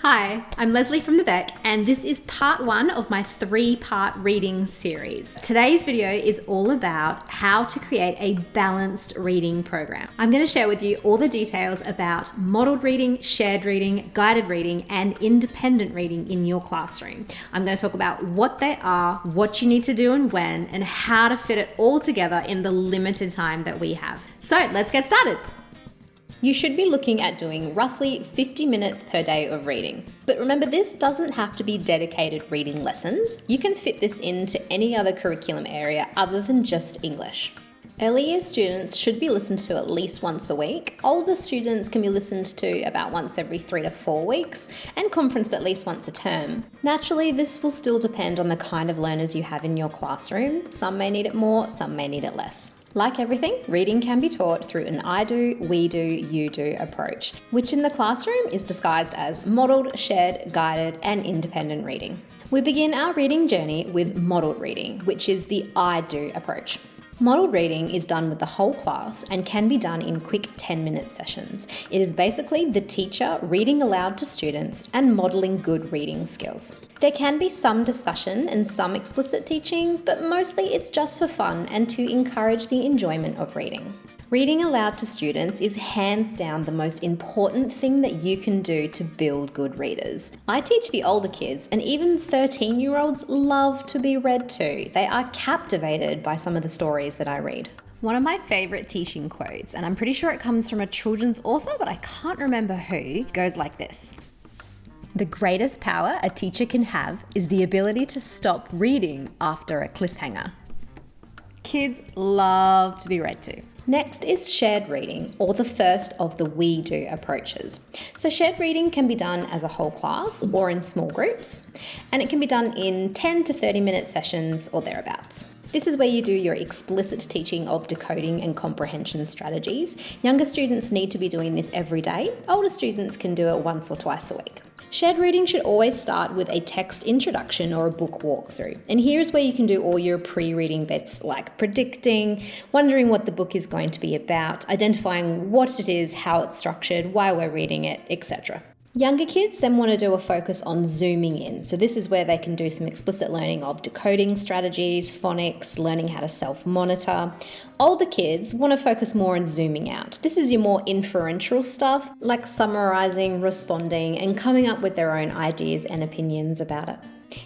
Hi, I'm Lesley from the Beck, and this is part one of my 3-part reading series. Today's video is all about how to create a balanced reading program. I'm going to share with you all the details about modeled reading, shared reading, guided reading, and independent reading in your classroom. I'm going to talk about what they are, what you need to do and when, and how to fit it all together in the limited time that we have. So let's get started. You should be looking at doing roughly 50 minutes per day of reading. But remember, this doesn't have to be dedicated reading lessons. You can fit this into any other curriculum area other than just English. Early year students should be listened to at least once a week. Older students can be listened to about once every 3 to 4 weeks and conferenced at least once a term. Naturally, this will still depend on the kind of learners you have in your classroom. Some may need it more, some may need it less. Like everything, reading can be taught through an I do, we do, you do approach, which in the classroom is disguised as modelled, shared, guided, and independent reading. We begin our reading journey with modelled reading, which is the I do approach. Modelled reading is done with the whole class and can be done in quick 10-minute sessions. It is basically the teacher reading aloud to students and modelling good reading skills. There can be some discussion and some explicit teaching, but mostly it's just for fun and to encourage the enjoyment of reading. Reading aloud to students is hands down the most important thing that you can do to build good readers. I teach the older kids, and even 13-year-olds love to be read to. They are captivated by some of the stories that I read. One of my favourite teaching quotes, and I'm pretty sure it comes from a children's author, but I can't remember who, goes like this. The greatest power a teacher can have is the ability to stop reading after a cliffhanger. Kids love to be read to. Next is shared reading, or the first of the we do approaches. So shared reading can be done as a whole class or in small groups, and it can be done in 10 to 30-minute sessions or thereabouts. This is where you do your explicit teaching of decoding and comprehension strategies. Younger students need to be doing this every day. Older students can do it once or twice a week. Shared reading should always start with a text introduction or a book walkthrough. And here's where you can do all your pre-reading bits like predicting, wondering what the book is going to be about, identifying what it is, how it's structured, why we're reading it, etc. Younger kids then want to do a focus on zooming in. So this is where they can do some explicit learning of decoding strategies, phonics, learning how to self-monitor. Older kids want to focus more on zooming out. This is your more inferential stuff, like summarizing, responding, and coming up with their own ideas and opinions about it.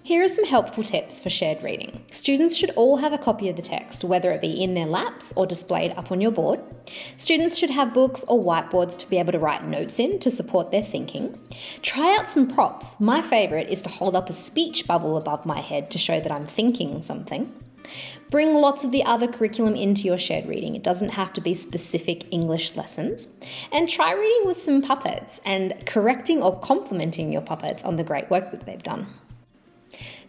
Here are some helpful tips for shared reading. Students should all have a copy of the text, whether it be in their laps or displayed up on your board. Students should have books or whiteboards to be able to write notes in to support their thinking. Try out some props. My favourite is to hold up a speech bubble above my head to show that I'm thinking something. Bring lots of the other curriculum into your shared reading. It doesn't have to be specific English lessons. And try reading with some puppets and correcting or complimenting your puppets on the great work that they've done.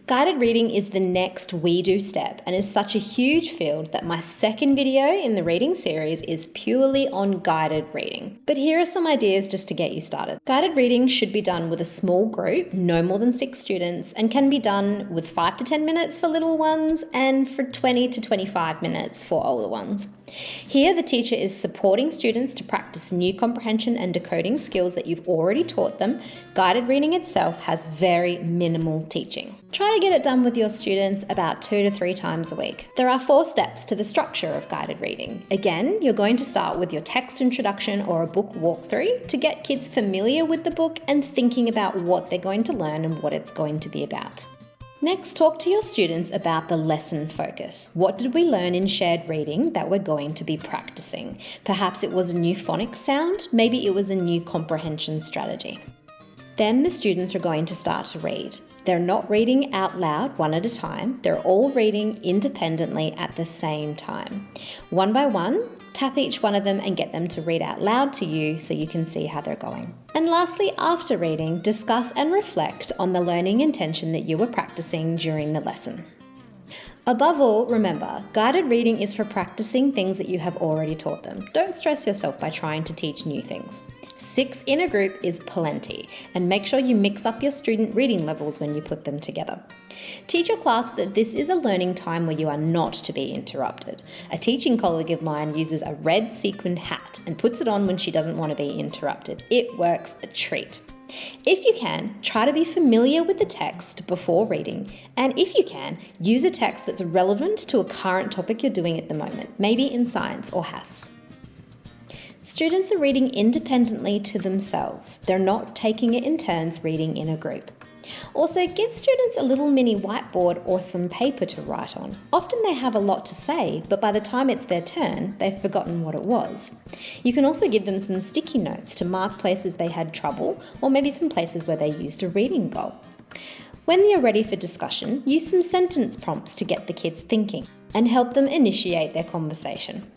Guided reading is the next we do step and is such a huge field that my second video in the reading series is purely on guided reading. But here are some ideas just to get you started. Guided reading should be done with a small group, no more than 6 students, and can be done with 5 to 10 minutes for little ones and for 20 to 25 minutes for older ones. Here, the teacher is supporting students to practice new comprehension and decoding skills that you've already taught them. Guided reading itself has very minimal teaching. Try to get it done with your students about 2 to 3 times a week. There are 4 steps to the structure of guided reading. Again, you're going to start with your text introduction or a book walkthrough to get kids familiar with the book and thinking about what they're going to learn and what it's going to be about. Next, talk to your students about the lesson focus. What did we learn in shared reading that we're going to be practicing? Perhaps it was a new phonics sound, maybe it was a new comprehension strategy. Then the students are going to start to read. They're not reading out loud one at a time, they're all reading independently at the same time. One by one, tap each one of them and get them to read out loud to you so you can see how they're going. And lastly, after reading, discuss and reflect on the learning intention that you were practicing during the lesson. Above all, remember, guided reading is for practicing things that you have already taught them. Don't stress yourself by trying to teach new things. 6 in a group is plenty, and make sure you mix up your student reading levels when you put them together. Teach your class that this is a learning time where you are not to be interrupted. A teaching colleague of mine uses a red sequined hat and puts it on when she doesn't want to be interrupted. It works a treat. If you can, try to be familiar with the text before reading, and if you can, use a text that's relevant to a current topic you're doing at the moment, maybe in science or HASS. Students are reading independently to themselves. They're not taking it in turns reading in a group. Also, give students a little mini whiteboard or some paper to write on. Often they have a lot to say, but by the time it's their turn, they've forgotten what it was. You can also give them some sticky notes to mark places they had trouble, or maybe some places where they used a reading goal. When you're ready for discussion, use some sentence prompts to get the kids thinking and help them initiate their conversation.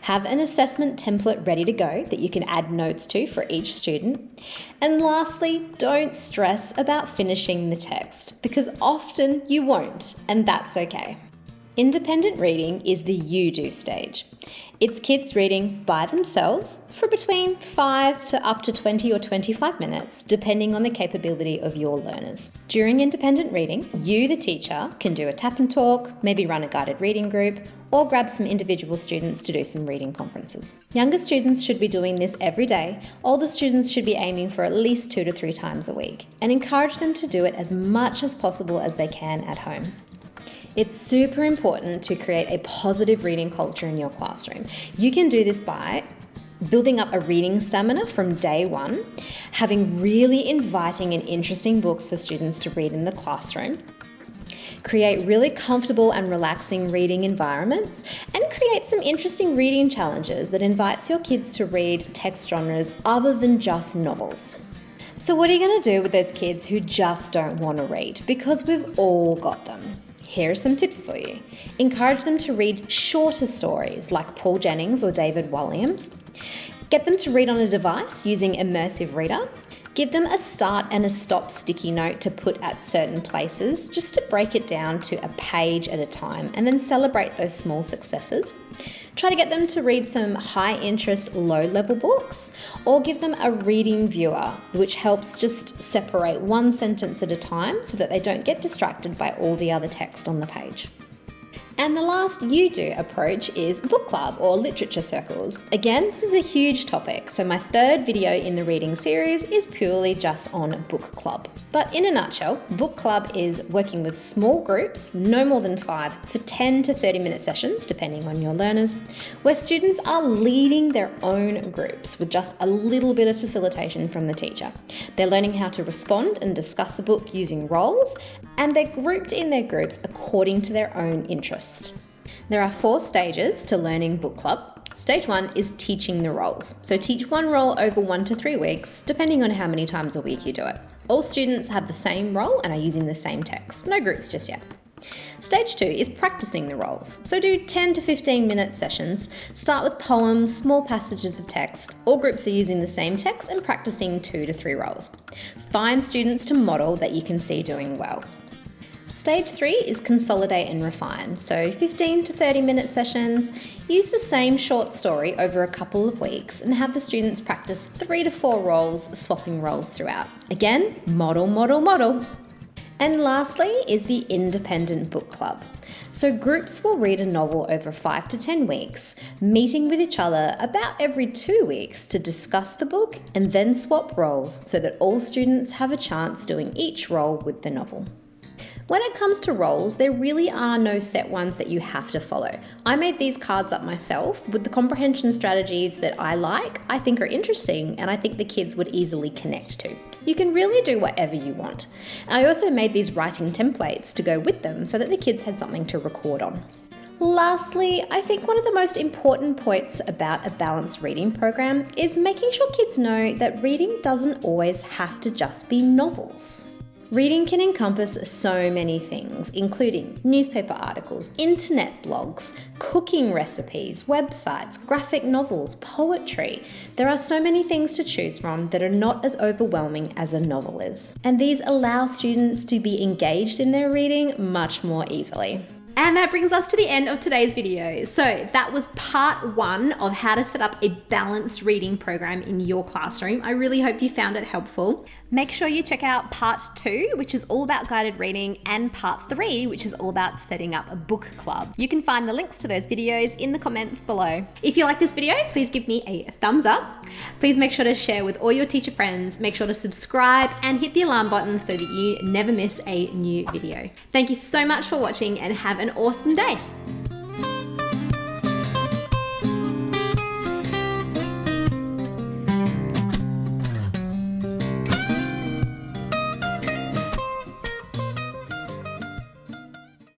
Have an assessment template ready to go that you can add notes to for each student. And lastly, don't stress about finishing the text because often you won't, and that's okay. Independent reading is the you do stage. It's kids reading by themselves for between 5 to up to 20 or 25 minutes, depending on the capability of your learners. During independent reading, you, the teacher, can do a tap and talk, maybe run a guided reading group, or grab some individual students to do some reading conferences. Younger students should be doing this every day. Older students should be aiming for at least 2 to 3 times a week, and encourage them to do it as much as possible as they can at home. It's super important to create a positive reading culture in your classroom. You can do this by building up a reading stamina from day one, having really inviting and interesting books for students to read in the classroom, create really comfortable and relaxing reading environments, and create some interesting reading challenges that invites your kids to read text genres other than just novels. So what are you going to do with those kids who just don't want to read? Because we've all got them. Here are some tips for you. Encourage them to read shorter stories like Paul Jennings or David Walliams. Get them to read on a device using Immersive Reader. Give them a start and a stop sticky note to put at certain places just to break it down to a page at a time and then celebrate those small successes. Try to get them to read some high interest, low level books, or give them a reading viewer, which helps just separate one sentence at a time so that they don't get distracted by all the other text on the page. And the last you do approach is book club or literature circles. Again, this is a huge topic, so my third video in the reading series is purely just on book club. But in a nutshell, book club is working with small groups, no more than 5, for 10 to 30-minute sessions, depending on your learners, where students are leading their own groups with just a little bit of facilitation from the teacher. They're learning how to respond and discuss a book using roles, and they're grouped in their groups according to their own interests. There are 4 stages to learning book club. Stage 1 is teaching the roles. So teach one role over 1 to 3 weeks, depending on how many times a week you do it. All students have the same role and are using the same text. No groups just yet. Stage 2 is practicing the roles. So do 10 to 15 minute sessions. Start with poems, small passages of text. All groups are using the same text and practicing 2 to 3 roles. Find students to model that you can see doing well. Stage 3 is consolidate and refine. So 15 to 30 minute sessions, use the same short story over a couple of weeks and have the students practice 3 to 4 roles, swapping roles throughout. Again, model, model, model. And lastly is the independent book club. So groups will read a novel over 5 to 10 weeks, meeting with each other about every 2 weeks to discuss the book and then swap roles so that all students have a chance doing each role with the novel. When it comes to roles, there really are no set ones that you have to follow. I made these cards up myself with the comprehension strategies that I think are interesting, and I think the kids would easily connect to. You can really do whatever you want. I also made these writing templates to go with them so that the kids had something to record on. Lastly, I think one of the most important points about a balanced reading program is making sure kids know that reading doesn't always have to just be novels. Reading can encompass so many things, including newspaper articles, internet blogs, cooking recipes, websites, graphic novels, poetry. There are so many things to choose from that are not as overwhelming as a novel is. And these allow students to be engaged in their reading much more easily. And that brings us to the end of today's video. So that was part 1 of how to set up a balanced reading program in your classroom. I really hope you found it helpful. Make sure you check out part 2, which is all about guided reading, and part 3, which is all about setting up a book club. You can find the links to those videos in the comments below. If you like this video, please give me a thumbs up. Please make sure to share with all your teacher friends. Make sure to subscribe and hit the alarm button so that you never miss a new video. Thank you so much for watching and have an awesome day.